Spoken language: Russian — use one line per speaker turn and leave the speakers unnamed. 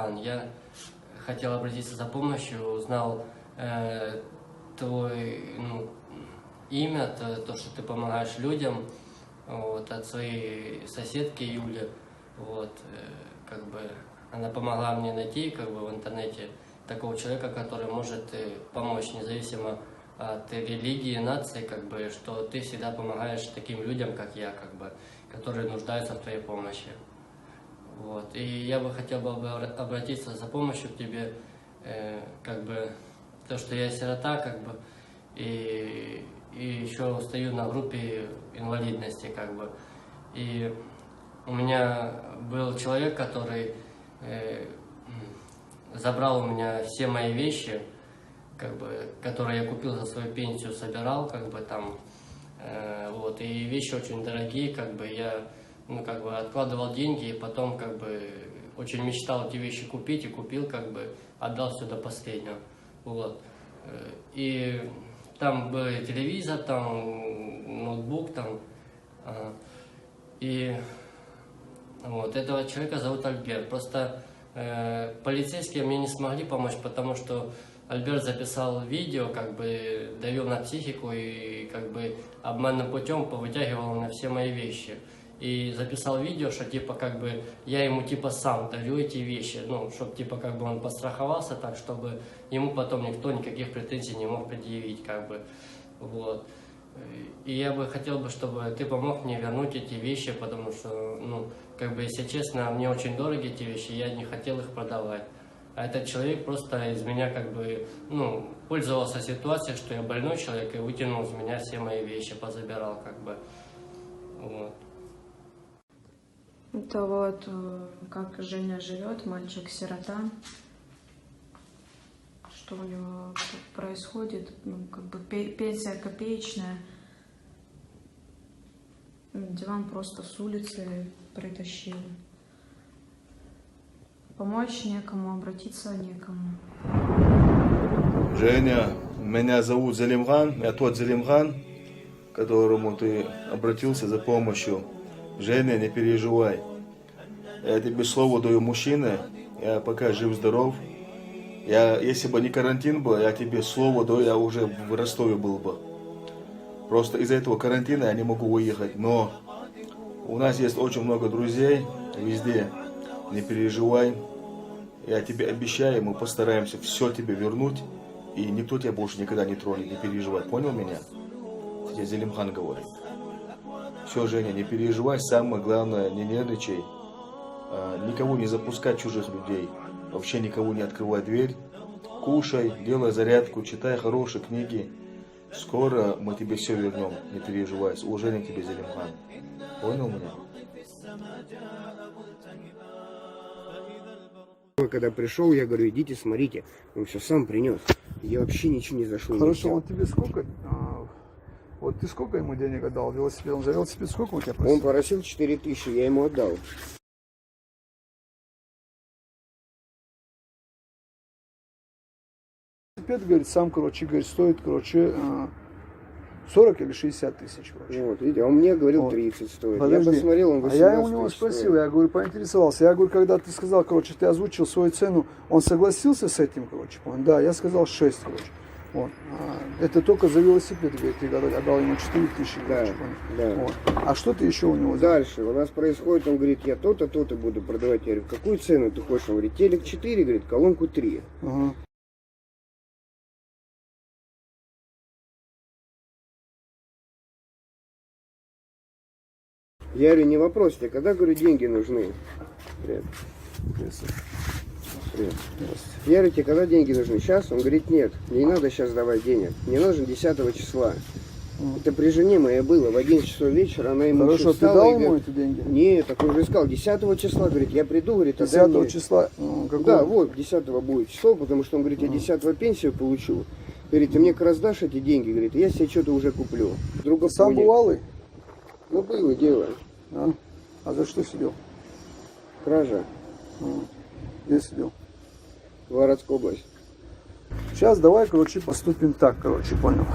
Залимхан. Я хотел обратиться за помощью, узнал твое имя, то, что ты помогаешь людям, вот, от своей соседки Юли. Вот, как бы она помогла мне найти как бы в интернете такого человека, который может помочь независимо от религии, нации, как бы, что ты всегда помогаешь таким людям, как я, как бы, которые нуждаются в твоей помощи. Вот. И я бы хотел обратиться за помощью к тебе, как бы, то, что я сирота, как бы, и еще стою на группе инвалидности, как бы. И у меня был человек, который забрал у меня все мои вещи, как бы, которые я купил за свою пенсию, собирал, как бы, там, вот, и вещи очень дорогие, как бы, я, как бы, откладывал деньги, и потом, как бы, очень мечтал эти вещи купить, и купил, как бы, отдал все до последнего, вот, и там был телевизор, там, ноутбук, там, и вот, этого человека зовут Альберт, просто полицейские мне не смогли помочь, потому что Альберт записал видео, как бы давил на психику и как бы обманным путем повытягивал на все мои вещи. И записал видео, что типа как бы я ему типа сам дарю эти вещи, ну, чтобы типа как бы он подстраховался так, чтобы ему потом никто никаких претензий не мог предъявить, как бы, вот. И я бы хотел, чтобы ты помог мне вернуть эти вещи, потому что, ну, как бы, если честно, мне очень дороги эти вещи, я не хотел их продавать. А этот человек просто из меня, как бы, ну, пользовался ситуацией, что я больной человек, и вытянул из меня все мои вещи, позабирал, как бы, вот.
Это вот как Женя живет, мальчик-сирота, что у него происходит, ну, как бы пенсия копеечная, диван просто с улицы притащил. Помочь некому, обратиться некому.
Женя, меня зовут Залимхан, я тот Залимхан, к которому ты обратился за помощью. Женя, не переживай. Я тебе слово даю, мужчина, я пока жив-здоров. Если бы не карантин был, я тебе слово даю, я уже в Ростове был бы. Просто из-за этого карантина я не могу уехать, но у нас есть очень много друзей везде. Не переживай. Я тебе обещаю, мы постараемся все тебе вернуть, и никто тебя больше никогда не тронет, не переживай. Понял меня? Тебе Залимхан говорит. Все, Женя, не переживай, самое главное, не нервничай. Никого не запускай, чужих людей. Вообще никого не открывай дверь. Кушай, делай зарядку, читай хорошие книги. Скоро мы тебе все вернем, не переживай. С уважением к тебе, Залимхан. Понял меня?
Когда пришел, я говорю, идите, смотрите. Он все сам принес. Я вообще ничего не зашел.
Хорошо, он тебе сколько? Вот ты сколько ему денег отдал? Велосипед, он за велосипед сколько у тебя просил?
Он просил 4000, я ему отдал.
Велосипед, говорит, сам, короче, говорит, стоит, короче, 40 или 60 тысяч, короче.
Вот, видите, а он мне говорил, вот 30 стоит. Подожди. Я посмотрел, он 18
А я у него спросил, я говорю, поинтересовался. Я говорю, когда ты сказал, короче, ты озвучил свою цену, он согласился с этим, короче, понял? Да, я сказал 6, короче. Вот. Это только за велосипед, говорит, ты отдал ему 4000, короче,
да.
Вот. А что ты еще у него?
Дальше у нас происходит, он говорит, я то-то, то-то буду продавать. Я говорю, какую цену ты хочешь? Он говорит, телек 4, говорит, колонку 3.
Ага.
Я говорю, не вопрос, тебе когда, говорю, деньги нужны? Привет. Привет. Я говорю, тебе когда деньги нужны? Сейчас? Он говорит, нет, мне не надо сейчас давать денег. Мне нужен 10 числа. Это при жене моей было, в 11 часов вечера, она ему
Хорошо, ты дал ему эти деньги?
Нет, так он уже сказал, 10 числа, говорит, я приду, говорит,
10 числа?
Да, вот, 10 будет число, потому что он говорит, я 10 пенсию получу. Говорит, ты мне как раз дашь эти деньги, говорит, я себе что-то уже куплю.
Друга сам бывалый?
Ну, было дело.
А за что сидел?
Кража.
Где сидел?
Воровская область.
Сейчас давай, короче, поступим так, короче, понял.